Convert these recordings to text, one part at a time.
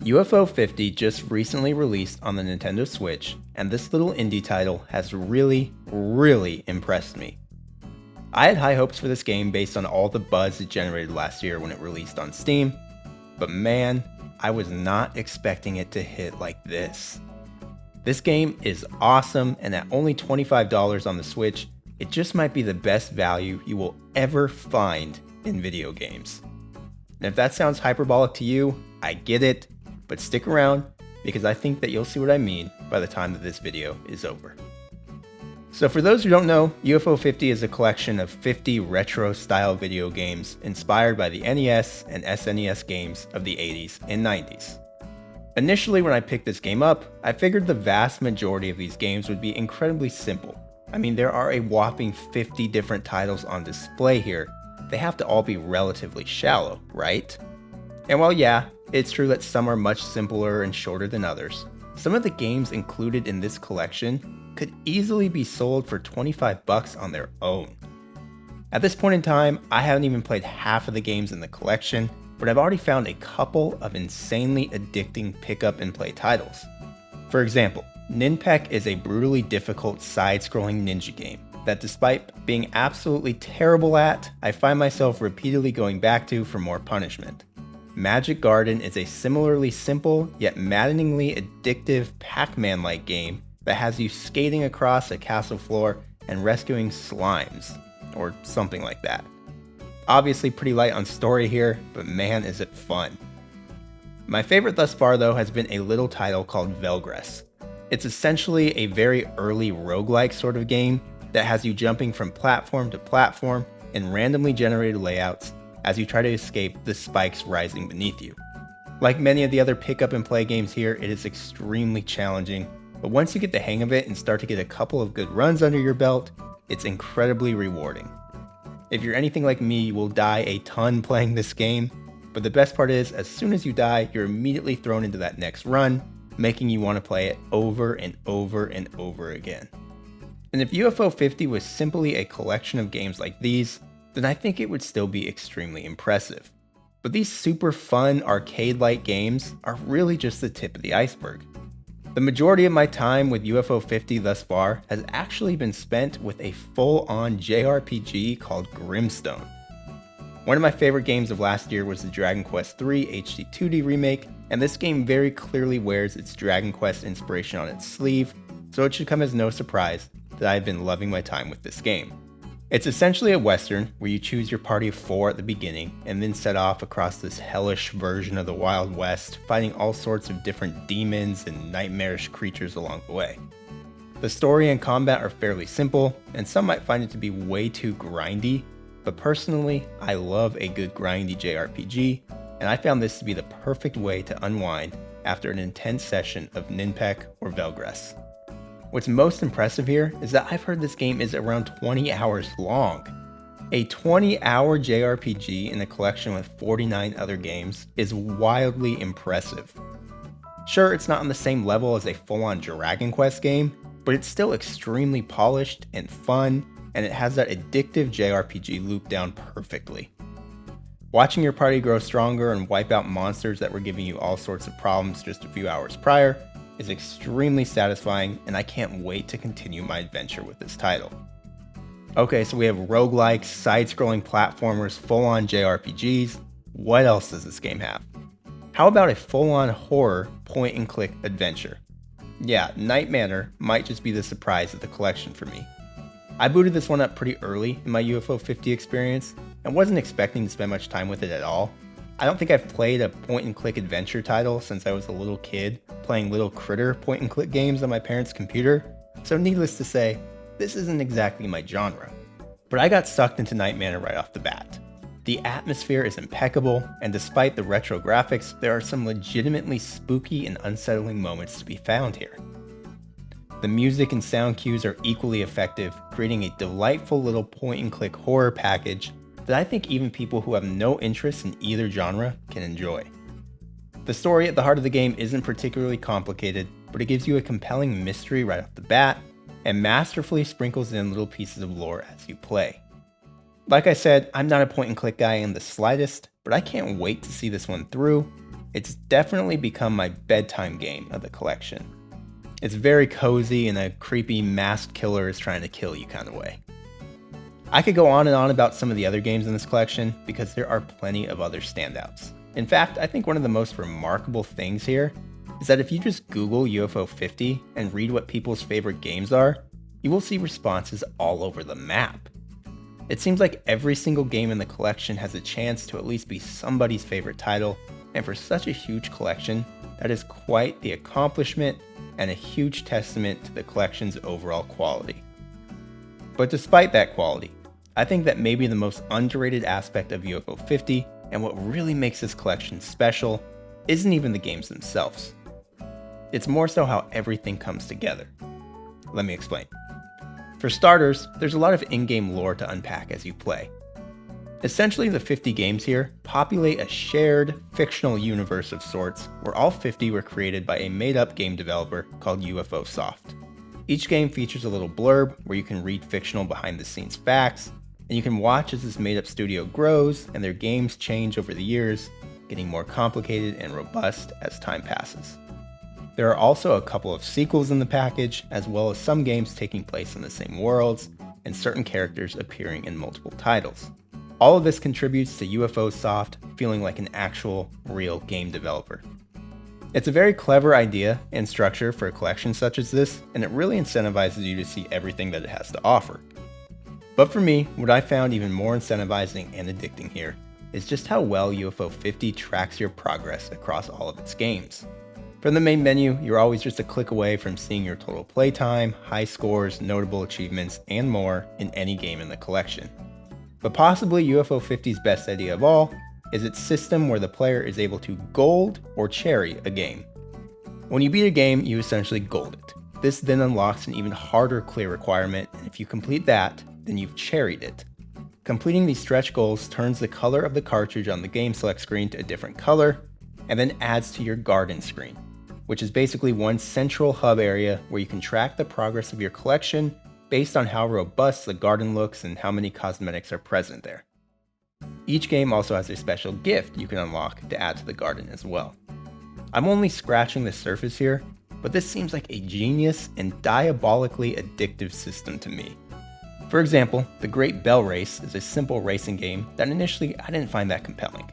UFO 50 just recently released on the Nintendo Switch, and this little indie title has really impressed me. I had high hopes for this game based on all the buzz it generated last year when it released on Steam, but man, I was not expecting it to hit like this. This game is awesome, and at only $25 on the Switch, it just might be the best value you will ever find in video games. And if that sounds hyperbolic to you, I get it, but stick around because I think that you'll see what I mean by the time that this video is over. So for those who don't know, UFO 50 is a collection of 50 retro-style video games inspired by the NES and SNES games of the 80s and 90s. Initially, when I picked this game up, I figured the vast majority of these games would be incredibly simple. I mean, there are a whopping 50 different titles on display here. They have to all be relatively shallow, right? And while yeah, it's true that some are much simpler and shorter than others, some of the games included in this collection could easily be sold for $25 on their own. At this point in time, I haven't even played half of the games in the collection, but I've already found a couple of insanely addicting pick up and play titles. For example, Ninpek is a brutally difficult side-scrolling ninja game that despite being absolutely terrible at, I find myself repeatedly going back to for more punishment. Magic Garden is a similarly simple yet maddeningly addictive Pac-Man-like game that has you skating across a castle floor and rescuing slimes, or something like that. Obviously pretty light on story here, but man is it fun. My favorite thus far though has been a little title called Velgress. It's essentially a very early roguelike sort of game that has you jumping from platform to platform in randomly generated layouts as you try to escape the spikes rising beneath you. Like many of the other pick up and play games here, it is extremely challenging, but once you get the hang of it and start to get a couple of good runs under your belt, it's incredibly rewarding. If you're anything like me, you will die a ton playing this game, but the best part is, as soon as you die, you're immediately thrown into that next run, making you want to play it over and over and over again. And if UFO 50 was simply a collection of games like these, then I think it would still be extremely impressive. But these super fun arcade-like games are really just the tip of the iceberg. The majority of my time with UFO 50 thus far has actually been spent with a full-on JRPG called Grimstone. One of my favorite games of last year was the Dragon Quest III HD 2D remake, and this game very clearly wears its Dragon Quest inspiration on its sleeve, so it should come as no surprise that I've been loving my time with this game. It's essentially a western where you choose your party of 4 at the beginning and then set off across this hellish version of the Wild West, fighting all sorts of different demons and nightmarish creatures along the way. The story and combat are fairly simple, and some might find it to be way too grindy, but personally, I love a good grindy JRPG, and I found this to be the perfect way to unwind after an intense session of Ninpek or Velgress. What's most impressive here is that I've heard this game is around 20 hours long. A 20-hour JRPG in a collection with 49 other games is wildly impressive. Sure, it's not on the same level as a full-on Dragon Quest game, but it's still extremely polished and fun, and it has that addictive JRPG loop down perfectly. Watching your party grow stronger and wipe out monsters that were giving you all sorts of problems just a few hours prior is extremely satisfying, and I can't wait to continue my adventure with this title. Okay, so we have roguelikes, side-scrolling platformers, full-on JRPGs. What else does this game have? How about a full-on horror point-and-click adventure? Yeah, Night Manor might just be the surprise of the collection for me. I booted this one up pretty early in my UFO 50 experience and wasn't expecting to spend much time with it at all. I don't think I've played a point-and-click adventure title since I was a little kid playing little critter point-and-click games on my parents' computer, so needless to say, this isn't exactly my genre. But I got sucked into Night Manor right off the bat. The atmosphere is impeccable, and despite the retro graphics, there are some legitimately spooky and unsettling moments to be found here. The music and sound cues are equally effective, creating a delightful little point-and-click horror package that I think even people who have no interest in either genre can enjoy. The story at the heart of the game isn't particularly complicated, but it gives you a compelling mystery right off the bat, and masterfully sprinkles in little pieces of lore as you play. Like I said, I'm not a point-and-click guy in the slightest, but I can't wait to see this one through, it's definitely become my bedtime game of the collection. It's very cozy in a creepy masked killer is trying to kill you kind of way. I could go on and on about some of the other games in this collection because there are plenty of other standouts. In fact, I think one of the most remarkable things here is that if you just Google UFO 50 and read what people's favorite games are, you will see responses all over the map. It seems like every single game in the collection has a chance to at least be somebody's favorite title, and for such a huge collection, that is quite the accomplishment and a huge testament to the collection's overall quality. But despite that quality, I think that maybe the most underrated aspect of UFO 50 and what really makes this collection special isn't even the games themselves. It's more so how everything comes together. Let me explain. For starters, there's a lot of in-game lore to unpack as you play. Essentially, the 50 games here populate a shared, fictional universe of sorts where all 50 were created by a made-up game developer called UFOsoft. Each game features a little blurb where you can read fictional behind-the-scenes facts, and you can watch as this made-up studio grows and their games change over the years, getting more complicated and robust as time passes. There are also a couple of sequels in the package, as well as some games taking place in the same worlds, and certain characters appearing in multiple titles. All of this contributes to UFOsoft feeling like an actual, real game developer. It's a very clever idea and structure for a collection such as this, and it really incentivizes you to see everything that it has to offer. But for me, what I found even more incentivizing and addicting here is just how well UFO 50 tracks your progress across all of its games. From the main menu, you're always just a click away from seeing your total playtime, high scores, notable achievements, and more in any game in the collection. But possibly UFO 50's best idea of all is its system where the player is able to gold or cherry a game. When you beat a game, you essentially gold it. This then unlocks an even harder clear requirement, and if you complete that, then you've cherried it. Completing these stretch goals turns the color of the cartridge on the game select screen to a different color, and then adds to your garden screen, which is basically one central hub area where you can track the progress of your collection based on how robust the garden looks and how many cosmetics are present there. Each game also has a special gift you can unlock to add to the garden as well. I'm only scratching the surface here, but this seems like a genius and diabolically addictive system to me. For example, the Great Bell Race is a simple racing game that initially I didn't find that compelling.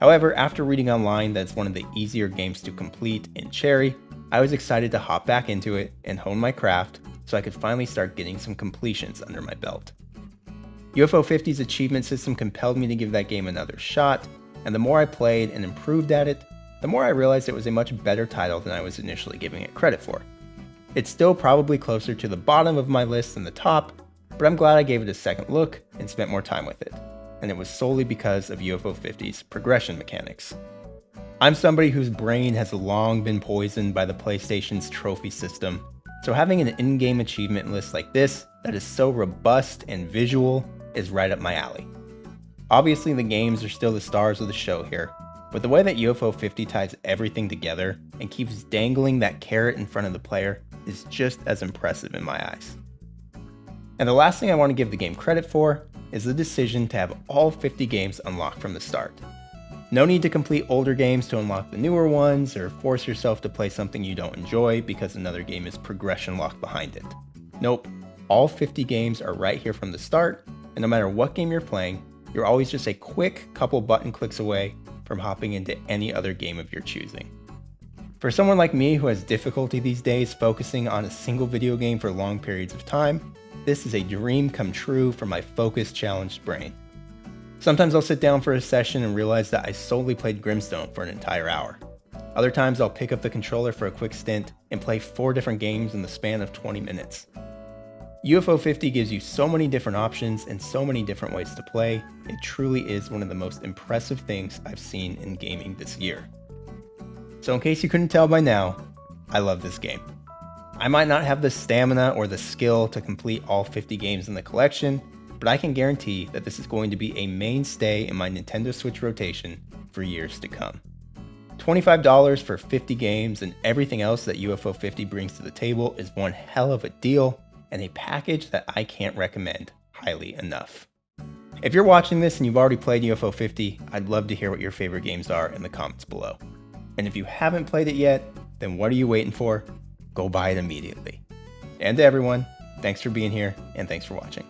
However, after reading online that it's one of the easier games to complete in Cherry, I was excited to hop back into it and hone my craft so I could finally start getting some completions under my belt. UFO 50's achievement system compelled me to give that game another shot, and the more I played and improved at it, the more I realized it was a much better title than I was initially giving it credit for. It's still probably closer to the bottom of my list than the top, but I'm glad I gave it a second look and spent more time with it, and it was solely because of UFO 50's progression mechanics. I'm somebody whose brain has long been poisoned by the PlayStation's trophy system, so having an in-game achievement list like this that is so robust and visual is right up my alley. Obviously the games are still the stars of the show here, but the way that UFO 50 ties everything together and keeps dangling that carrot in front of the player is just as impressive in my eyes. And the last thing I want to give the game credit for is the decision to have all 50 games unlocked from the start. No need to complete older games to unlock the newer ones, or force yourself to play something you don't enjoy because another game is progression locked behind it. Nope, all 50 games are right here from the start, and no matter what game you're playing, you're always just a quick couple button clicks away from hopping into any other game of your choosing. For someone like me who has difficulty these days focusing on a single video game for long periods of time, this is a dream come true for my focused, challenged brain. Sometimes I'll sit down for a session and realize that I solely played Grimstone for an entire hour. Other times I'll pick up the controller for a quick stint and play 4 different games in the span of 20 minutes. UFO 50 gives you so many different options and so many different ways to play, it truly is one of the most impressive things I've seen in gaming this year. So in case you couldn't tell by now, I love this game. I might not have the stamina or the skill to complete all 50 games in the collection, but I can guarantee that this is going to be a mainstay in my Nintendo Switch rotation for years to come. $25 for 50 games and everything else that UFO 50 brings to the table is one hell of a deal and a package that I can't recommend highly enough. If you're watching this and you've already played UFO 50, I'd love to hear what your favorite games are in the comments below. And if you haven't played it yet, then what are you waiting for? Go buy it immediately. And to everyone, thanks for being here, and thanks for watching.